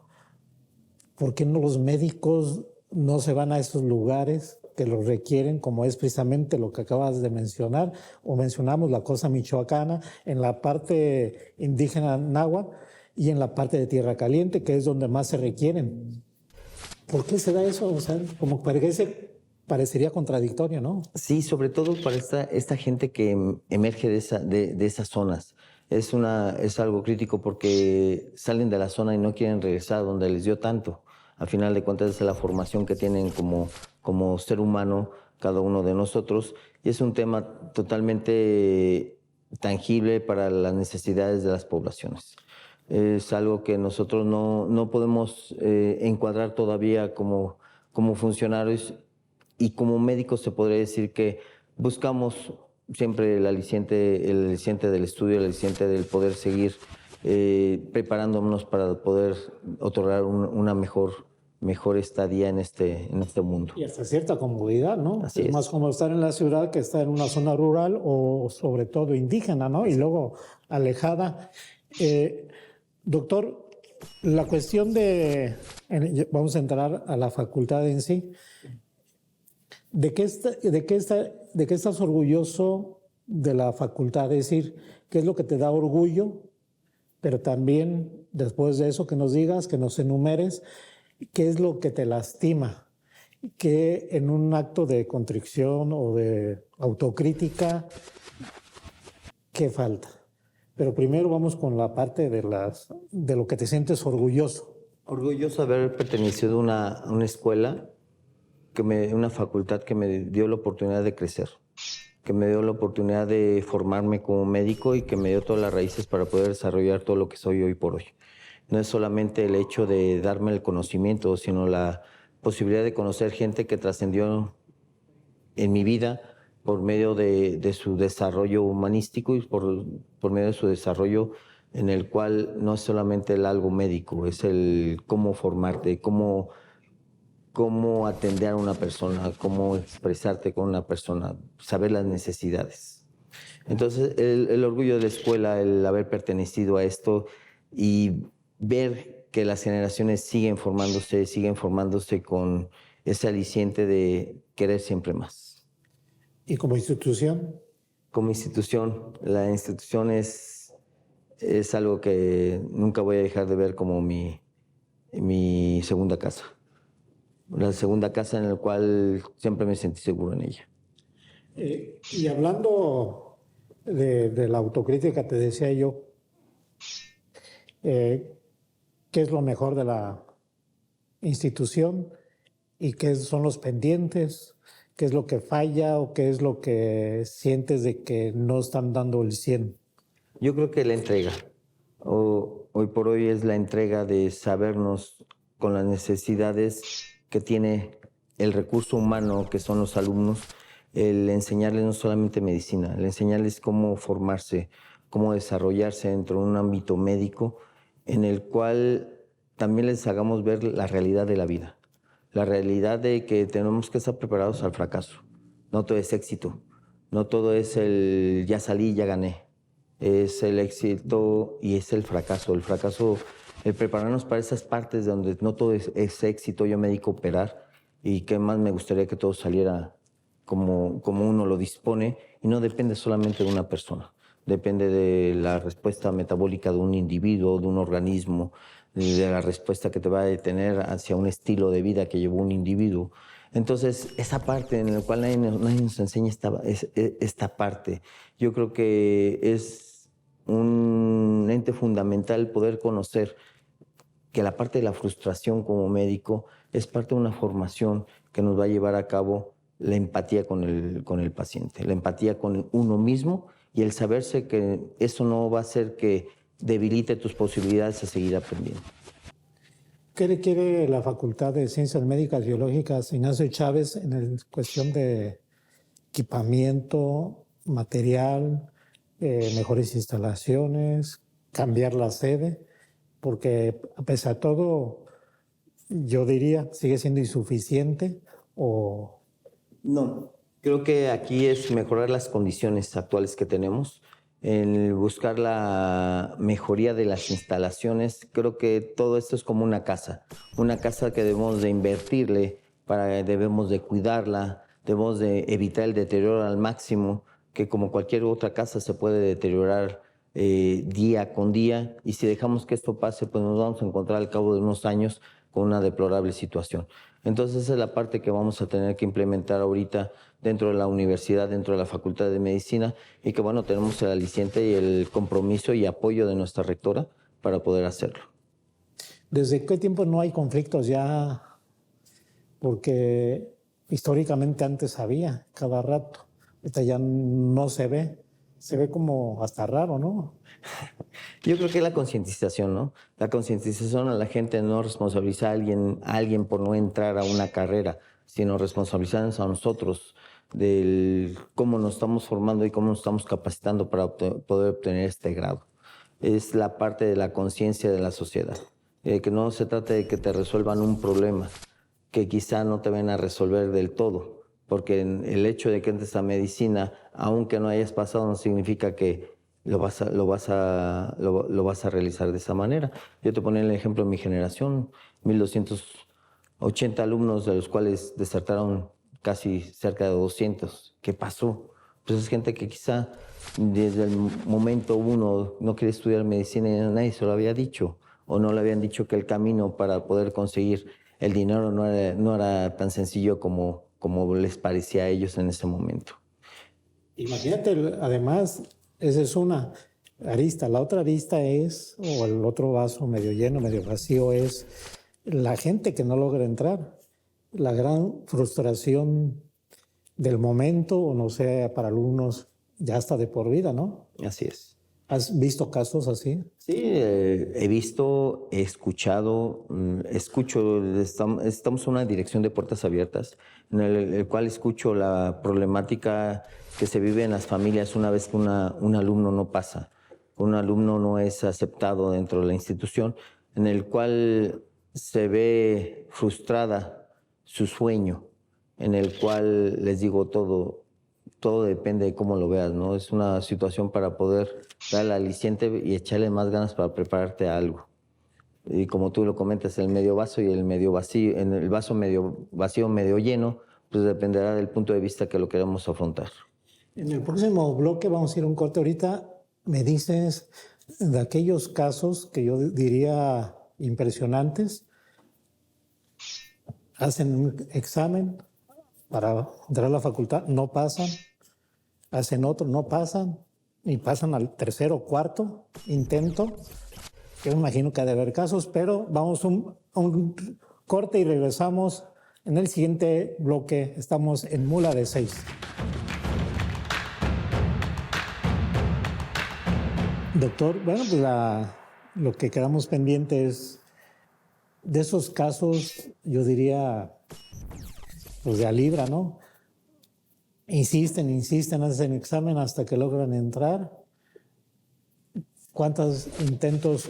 ¿por qué no los médicos no se van a esos lugares que los requieren, como es precisamente lo que acabas de mencionar, o mencionamos la costa michoacana, en la parte indígena náhuatl y en la parte de Tierra Caliente, que es donde más se requieren? ¿Por qué se da eso? O sea, como parecería contradictorio, ¿no? Sí, sobre todo para esta gente que emerge de esas zonas. Es algo crítico porque salen de la zona y no quieren regresar donde les dio tanto. Al final de cuentas es la formación que tienen como ser humano cada uno de nosotros y es un tema totalmente tangible para las necesidades de las poblaciones. Es algo que nosotros no podemos encuadrar todavía como funcionarios y como médicos se podría decir que buscamos siempre el aliciente del estudio, el aliciente del poder seguir preparándonos para poder otorgar una mejor estadía en este mundo. Y hasta cierta comodidad, ¿no? Así es. Más como estar en la ciudad que estar en una zona rural o sobre todo indígena, ¿no? Y luego alejada. Doctor, la cuestión vamos a entrar a la facultad en sí. ¿De qué estás orgulloso de la facultad? Es decir, ¿qué es lo que te da orgullo? Pero también, después de eso, que nos digas, que nos enumeres, ¿qué es lo que te lastima? Que en un acto de contrición o de autocrítica, ¿qué falta? Pero primero vamos con la parte de lo que te sientes orgulloso. Orgulloso de haber pertenecido a una escuela, una facultad que me dio la oportunidad de crecer, que me dio la oportunidad de formarme como médico y que me dio todas las raíces para poder desarrollar todo lo que soy hoy por hoy. No es solamente el hecho de darme el conocimiento, sino la posibilidad de conocer gente que trascendió en mi vida por medio de su desarrollo humanístico y por medio de su desarrollo en el cual no es solamente el algo médico, es el cómo formarte, cómo atender a una persona, cómo expresarte con una persona, saber las necesidades. Entonces, el orgullo de la escuela, el haber pertenecido a esto y ver que las generaciones siguen formándose con ese aliciente de querer siempre más. ¿Y como institución? Como institución, la institución es algo que nunca voy a dejar de ver como mi segunda casa. La segunda casa en la cual siempre me sentí seguro en ella. Y hablando de la autocrítica, te decía yo, ¿qué es lo mejor de la institución y qué son los pendientes? ¿Qué es lo que falla o qué es lo que sientes de que no están dando el 100? Yo creo que la entrega. Hoy por hoy es la entrega de sabernos con las necesidades que tiene el recurso humano, que son los alumnos, el enseñarles no solamente medicina, el enseñarles cómo formarse, cómo desarrollarse dentro de un ámbito médico en el cual también les hagamos ver la realidad de la vida, la realidad de que tenemos que estar preparados al fracaso. No todo es éxito, no todo es el ya salí, ya gané. Es el éxito y es el fracaso. El fracaso, el prepararnos para esas partes donde no todo es éxito. Yo me dedico a operar y qué más me gustaría que todo saliera como uno lo dispone y no depende solamente de una persona. Depende de la respuesta metabólica de un individuo, de un organismo, de la respuesta que te va a tener hacia un estilo de vida que llevó un individuo. Entonces, esa parte en la cual nadie nos enseña esta parte, yo creo que es un ente fundamental poder conocer que la parte de la frustración como médico es parte de una formación que nos va a llevar a cabo la empatía con el paciente, la empatía con uno mismo y el saberse que eso no va a hacer que debilite tus posibilidades de seguir aprendiendo. ¿Qué requiere la Facultad de Ciencias Médicas Biológicas Ignacio Chávez en cuestión de equipamiento, material, mejores instalaciones, cambiar la sede? Porque a pesar de todo, yo diría, sigue siendo insuficiente o... No, creo que aquí es mejorar las condiciones actuales que tenemos, en buscar la mejoría de las instalaciones. Creo que todo esto es como una casa que debemos de invertirle, debemos de cuidarla, debemos de evitar el deterioro al máximo, que como cualquier otra casa se puede deteriorar día con día, y si dejamos que esto pase, pues nos vamos a encontrar al cabo de unos años con una deplorable situación. Entonces esa es la parte que vamos a tener que implementar ahorita dentro de la universidad, dentro de la Facultad de Medicina, y que bueno, tenemos el aliciente y el compromiso y apoyo de nuestra rectora para poder hacerlo. ¿Desde qué tiempo no hay conflictos ya? Porque históricamente antes había cada rato, ahorita ya no se ve como hasta raro, ¿no? Yo creo que es la concientización, ¿no? La concientización a la gente, no responsabilizar a alguien por no entrar a una carrera, sino responsabilizarnos a nosotros del cómo nos estamos formando y cómo nos estamos capacitando para poder obtener este grado. Es la parte de la conciencia de la sociedad, que no se trate de que te resuelvan un problema que quizá no te van a resolver del todo, porque el hecho de que entres a medicina, aunque no hayas pasado, no significa que lo vas a realizar de esa manera. Yo te ponía el ejemplo de mi generación, 1280 alumnos, de los cuales desertaron casi cerca de 200. ¿Qué pasó? Pues es gente que quizá desde el momento uno no quiere estudiar medicina y nadie se lo había dicho, o no le habían dicho que el camino para poder conseguir el dinero no era tan sencillo como les parecía a ellos en ese momento. Imagínate, además, esa es una arista. La otra arista es, o el otro vaso medio lleno, medio vacío, es la gente que no logra entrar. La gran frustración del momento, o no sé, para algunos ya hasta de por vida, ¿no? Así es. ¿Has visto casos así? Sí, he visto, he escuchado, escucho, estamos en una dirección de puertas abiertas, en el cual escucho la problemática que se vive en las familias una vez que un alumno no pasa, un alumno no es aceptado dentro de la institución, en el cual se ve frustrada su sueño, en el cual les digo todo depende de cómo lo veas, ¿no? Es una situación para poder darle aliciente y echarle más ganas para prepararte a algo. y como tú lo comentas, el medio vaso y el medio vacío, en el vaso medio vacío, medio lleno, pues dependerá del punto de vista que lo queramos afrontar. En el próximo bloque vamos a ir a un corte ahorita. Me dices de aquellos casos que yo diría impresionantes. Hacen un examen para entrar a la facultad, no pasan. Hacen otro, no pasan. Y pasan al tercero o cuarto intento. Yo me imagino que ha de haber casos, pero vamos a un corte y regresamos. En el siguiente bloque estamos en Mula de 6. Doctor, bueno, pues lo que quedamos pendiente es de esos casos, yo diría, pues de a libra, ¿no? Insisten, hacen examen hasta que logran entrar. ¿Cuántos intentos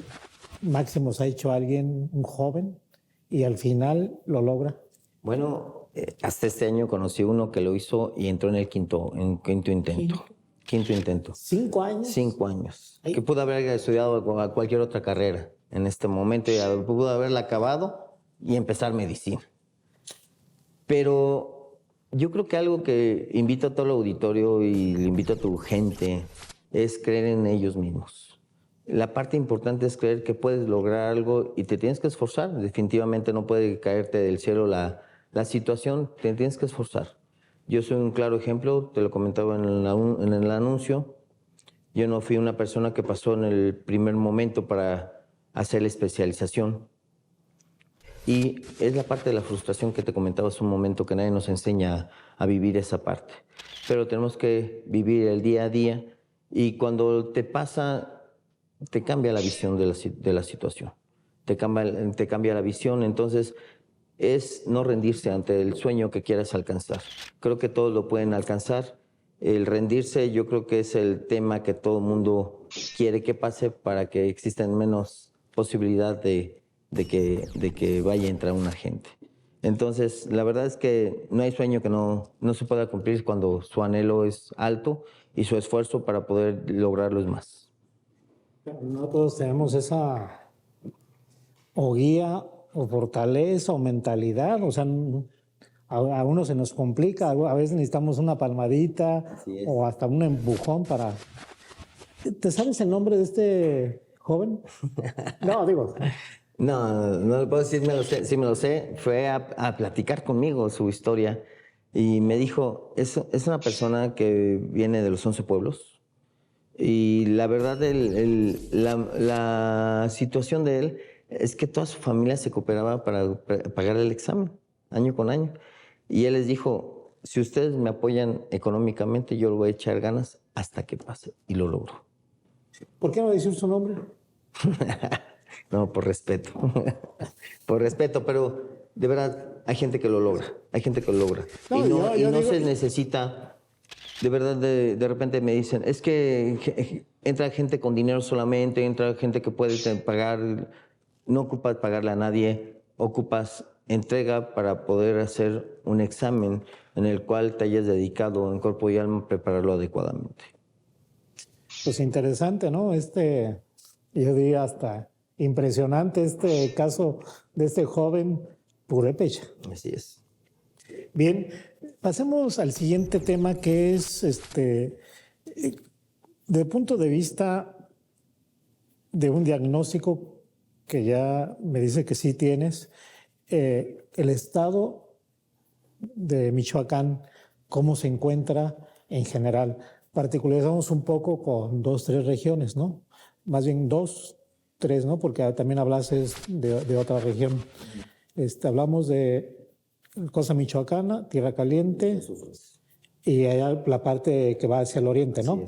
máximos ha hecho alguien, un joven, y al final lo logra? Bueno, hasta este año conocí uno que lo hizo y entró en el quinto intento. Quinto intento. 5 años. 5 años. Ay. Que pudo haber estudiado cualquier otra carrera en este momento y pudo haberla acabado y empezar medicina. Pero yo creo que algo que invito a todo el auditorio y le invito a tu gente es creer en ellos mismos. La parte importante es creer que puedes lograr algo y te tienes que esforzar. Definitivamente no puede caerte del cielo la situación, te tienes que esforzar. Yo soy un claro ejemplo, te lo comentaba en el anuncio. Yo no fui una persona que pasó en el primer momento para hacer la especialización. Y es la parte de la frustración que te comentaba hace un momento, que nadie nos enseña a vivir esa parte. Pero tenemos que vivir el día a día y cuando te pasa, te cambia la visión de la situación. Te cambia la visión, entonces es no rendirse ante el sueño que quieras alcanzar. Creo que todos lo pueden alcanzar. El rendirse yo creo que es el tema que todo el mundo quiere que pase para que exista menos posibilidad de que vaya a entrar una gente. Entonces, la verdad es que no hay sueño que no se pueda cumplir cuando su anhelo es alto y su esfuerzo para poder lograrlo es más. No todos tenemos esa o guía o fortaleza o mentalidad, o sea, a uno se nos complica, a veces necesitamos una palmadita o hasta un empujón para... ¿Te sabes el nombre de este joven? No, digo... No lo puedo decir, sí me lo sé. Fue a platicar conmigo su historia y me dijo, es una persona que viene de los 11 pueblos y la verdad la situación de él es que toda su familia se cooperaba para pagar el examen año con año y él les dijo, si ustedes me apoyan económicamente yo le voy a echar ganas hasta que pase y lo logró. ¿Por qué no decir su nombre? No, por respeto. Por respeto, pero de verdad hay gente que lo logra. Hay gente que lo logra. No, y no digo... se necesita, de verdad, de repente me dicen, es que entra gente con dinero solamente, entra gente que puede pagar, no ocupas pagarle a nadie, ocupas entrega para poder hacer un examen en el cual te hayas dedicado en cuerpo y alma a prepararlo adecuadamente. Pues interesante, ¿no? Yo diría hasta impresionante este caso de este joven purépecha. Así es. Bien, pasemos al siguiente tema que es, desde el punto de vista de un diagnóstico que ya me dice que sí tienes, el estado de Michoacán, cómo se encuentra en general. Particularizamos un poco con 2, 3 regiones, ¿no? Más bien 2, 3, ¿no? Porque también hablases de otra región. Hablamos de Costa Michoacana, Tierra Caliente y allá la parte que va hacia el oriente, ¿no?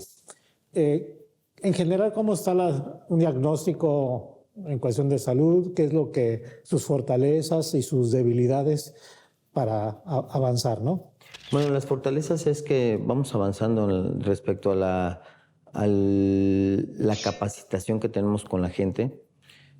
En general, ¿cómo está un diagnóstico en cuestión de salud? ¿Qué es lo que sus fortalezas y sus debilidades para avanzar, ¿no? Bueno, las fortalezas es que vamos avanzando respecto a la capacitación que tenemos con la gente.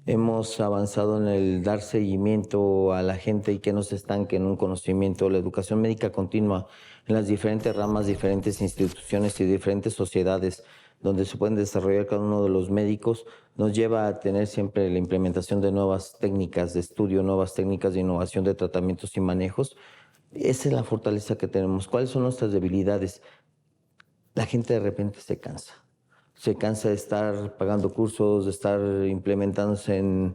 Hemos avanzado en el dar seguimiento a la gente y que no se estanque en un conocimiento. La educación médica continua en las diferentes ramas, diferentes instituciones y diferentes sociedades donde se pueden desarrollar cada uno de los médicos, nos lleva a tener siempre la implementación de nuevas técnicas de estudio, nuevas técnicas de innovación de tratamientos y manejos. Esa es la fortaleza que tenemos. ¿Cuáles son nuestras debilidades? La gente de repente se cansa. Se cansa de estar pagando cursos, de estar implementándose en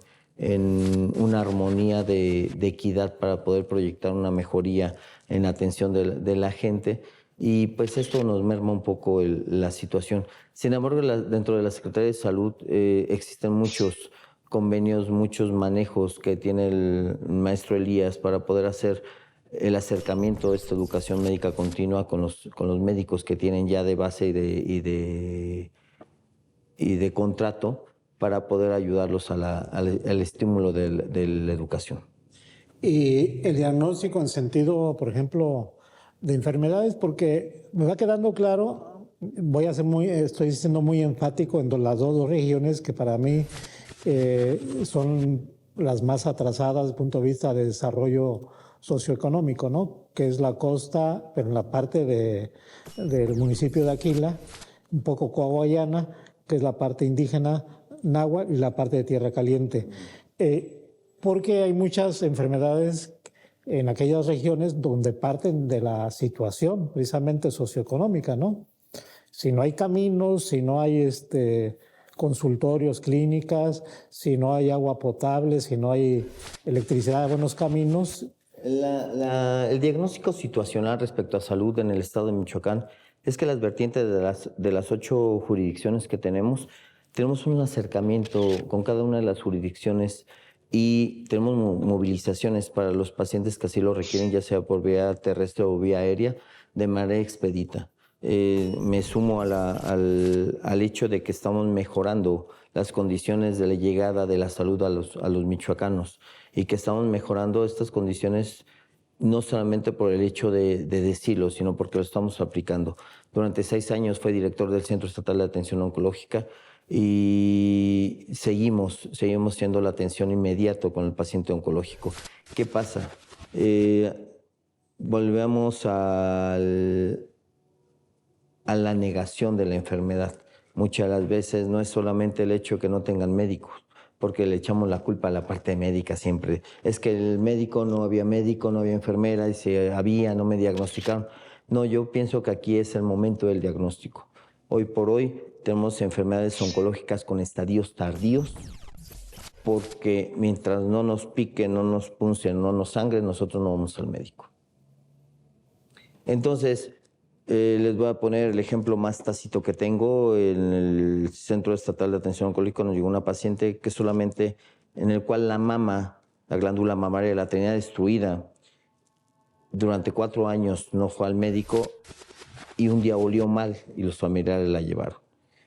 una armonía de equidad para poder proyectar una mejoría en la atención de la gente. Y pues esto nos merma un poco la situación. Sin embargo, dentro de la Secretaría de Salud existen muchos convenios, muchos manejos que tiene el maestro Elías para poder hacer el acercamiento a esta educación médica continua con los médicos que tienen ya de base y de contrato para poder ayudarlos al estímulo de la educación. Y el diagnóstico en sentido, por ejemplo, de enfermedades, porque me va quedando claro, estoy siendo muy enfático en las dos regiones que para mí son las más atrasadas desde el punto de vista de desarrollo socioeconómico, ¿no? Que es la costa, pero en la parte del municipio de Aquila, un poco Coahuayana, que es la parte indígena náhuatl y la parte de Tierra Caliente. Porque hay muchas enfermedades en aquellas regiones donde parten de la situación precisamente socioeconómica, ¿no? Si no hay caminos, si no hay consultorios, clínicas, si no hay agua potable, si no hay electricidad, buenos caminos. El diagnóstico situacional respecto a salud en el estado de Michoacán es que las vertientes de las 8 jurisdicciones que tenemos un acercamiento con cada una de las jurisdicciones y tenemos movilizaciones para los pacientes que así lo requieren, ya sea por vía terrestre o vía aérea, de manera expedita. Me sumo al hecho de que estamos mejorando las condiciones de la llegada de la salud a los michoacanos y que estamos mejorando estas condiciones no solamente por el hecho de decirlo, sino porque lo estamos aplicando. Durante 6 años fui director del Centro Estatal de Atención Oncológica y seguimos siendo la atención inmediata con el paciente oncológico. ¿Qué pasa? Volvemos a la negación de la enfermedad. Muchas de las veces no es solamente el hecho que no tengan médicos, porque le echamos la culpa a la parte médica siempre. Es que el médico, no había enfermera, y si había, no me diagnosticaron. No, yo pienso que aquí es el momento del diagnóstico. Hoy por hoy tenemos enfermedades oncológicas con estadios tardíos, porque mientras no nos piquen, no nos puncen, no nos sangren, nosotros no vamos al médico. Entonces, les voy a poner el ejemplo más tácito que tengo. En el Centro Estatal de Atención Oncológica nos llegó una paciente que solamente, en el cual la mama, la glándula mamaria, la tenía destruida. Durante 4 años no fue al médico y un día olió mal y los familiares la llevaron.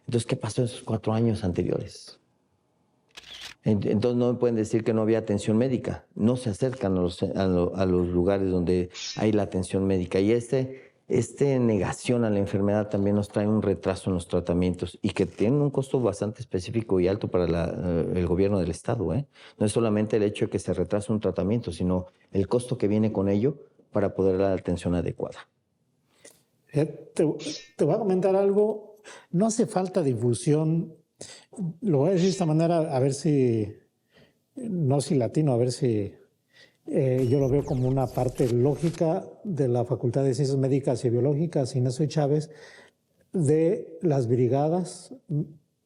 Entonces, ¿qué pasó en esos 4 años anteriores? Entonces no me pueden decir que no había atención médica. No se acercan a los lugares donde hay la atención médica. Y negación a la enfermedad también nos trae un retraso en los tratamientos y que tienen un costo bastante específico y alto para el gobierno del estado. No es solamente el hecho de que se retrase un tratamiento, sino el costo que viene con ello para poder dar la atención adecuada. Te voy a comentar algo. No hace falta difusión. Lo voy a decir de esta manera, a ver si, no si latino, a ver si yo lo veo como una parte lógica de la Facultad de Ciencias Médicas y Biológicas Ignacio Chávez, de las brigadas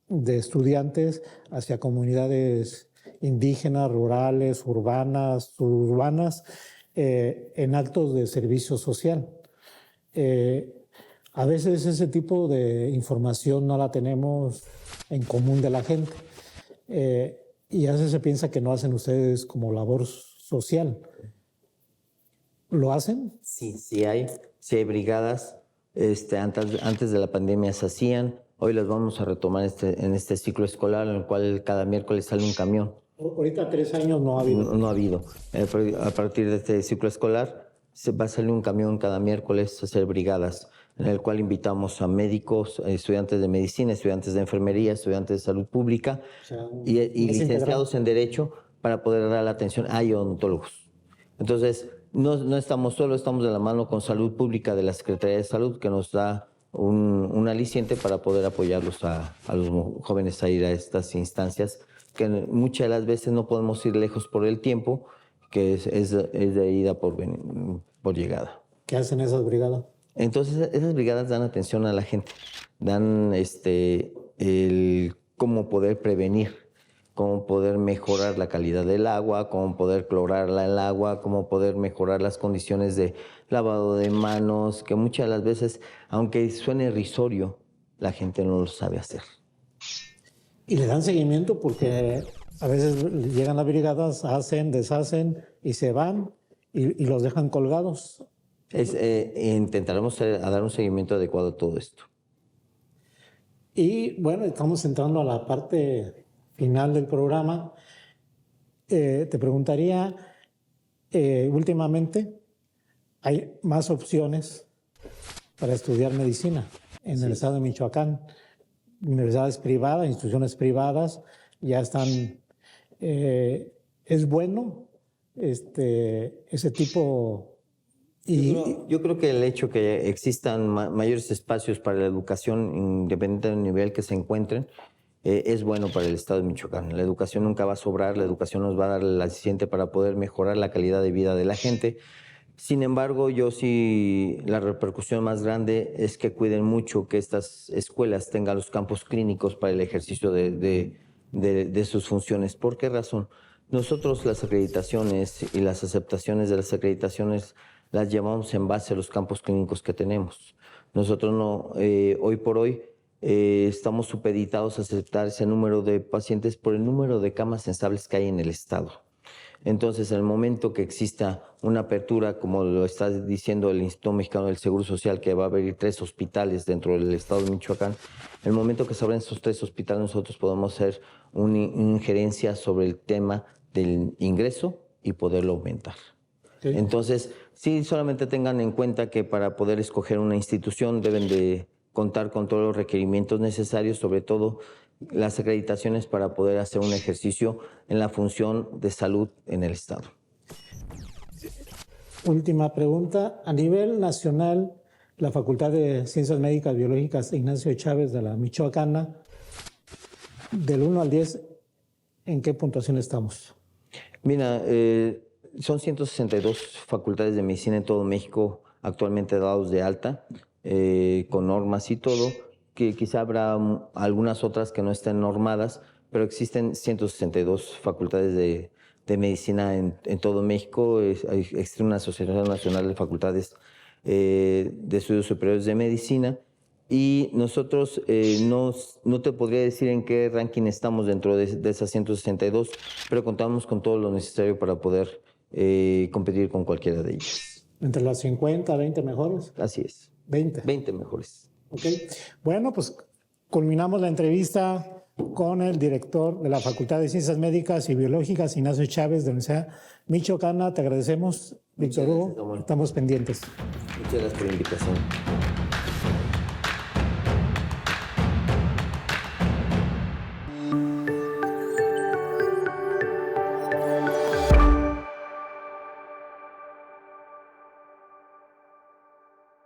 de estudiantes hacia comunidades indígenas, rurales, urbanas, suburbanas, en actos de servicio social. A veces ese tipo de información no la tenemos en común de la gente y a veces se piensa que no hacen ustedes como labor social. ¿Lo hacen? Sí hay brigadas. Antes de la pandemia se hacían. Hoy las vamos a retomar en este ciclo escolar en el cual cada miércoles sale un camión. Ahorita 3 años no ha habido. No ha habido. A partir de este ciclo escolar se va a salir un camión cada miércoles a hacer brigadas, en el cual invitamos a médicos, estudiantes de medicina, estudiantes de enfermería, estudiantes de salud pública, o sea, y licenciados en Derecho para poder dar la atención. Hay odontólogos. Entonces, no estamos solos, estamos de la mano con Salud Pública de la Secretaría de Salud, que nos da un aliciente para poder apoyarlos a los jóvenes a ir a estas instancias, que muchas de las veces no podemos ir lejos por el tiempo, que es de ida por llegada. ¿Qué hacen esas brigadas? Entonces, esas brigadas dan atención a la gente, dan el cómo poder prevenir, cómo poder mejorar la calidad del agua, cómo poder clorar el agua, cómo poder mejorar las condiciones de lavado de manos, que muchas de las veces, aunque suene irrisorio, la gente no lo sabe hacer. Y le dan seguimiento porque a veces llegan las brigadas, hacen, deshacen y se van y los dejan colgados. Intentaremos dar un seguimiento adecuado a todo esto. Y bueno, estamos entrando a la parte final del programa. Te preguntaría, últimamente hay más opciones para estudiar medicina en el estado de Michoacán. Universidades privadas, instituciones privadas ya están. ¿Es bueno ese tipo? Yo creo que el hecho que existan mayores espacios para la educación, independientemente del nivel que se encuentren, es bueno para el estado de Michoacán. La educación nunca va a sobrar, la educación nos va a dar el aliciente para poder mejorar la calidad de vida de la gente. Sin embargo, yo sí, la repercusión más grande es que cuiden mucho que estas escuelas tengan los campos clínicos para el ejercicio de sus funciones. ¿Por qué razón? Nosotros las acreditaciones y las aceptaciones de las acreditaciones las llevamos en base a los campos clínicos que tenemos. Nosotros no, hoy por hoy estamos supeditados a aceptar ese número de pacientes por el número de camas sensibles que hay en el estado. Entonces, en el momento que exista una apertura, como lo está diciendo el Instituto Mexicano del Seguro Social, que va a abrir 3 hospitales dentro del estado de Michoacán, en el momento que se abran esos 3 hospitales, nosotros podemos hacer una injerencia sobre el tema del ingreso y poderlo aumentar. Sí. Entonces, sí, solamente tengan en cuenta que para poder escoger una institución deben de contar con todos los requerimientos necesarios, sobre todo las acreditaciones para poder hacer un ejercicio en la función de salud en el estado. Última pregunta. A nivel nacional, la Facultad de Ciencias Médicas Biológicas Ignacio Chávez de la Michoacana, del 1 al 10, ¿en qué puntuación estamos? Mira, son 162 facultades de medicina en todo México actualmente dados de alta, con normas y todo, que quizá habrá algunas otras que no estén normadas, pero existen 162 facultades de medicina en todo México. Existe una Asociación Nacional de Facultades de Estudios Superiores de Medicina, y nosotros no te podría decir en qué ranking estamos dentro de esas 162, pero contamos con todo lo necesario para poder competir con cualquiera de ellas. ¿Entre las 50, 20 mejores? Así es. 20. 20 mejores. Ok. Bueno, pues culminamos la entrevista con el director de la Facultad de Ciencias Médicas y Biológicas, Ignacio Chávez, de la Universidad Michoacana. Te agradecemos, Víctor Hugo. Estamos pendientes. Muchas gracias por la invitación.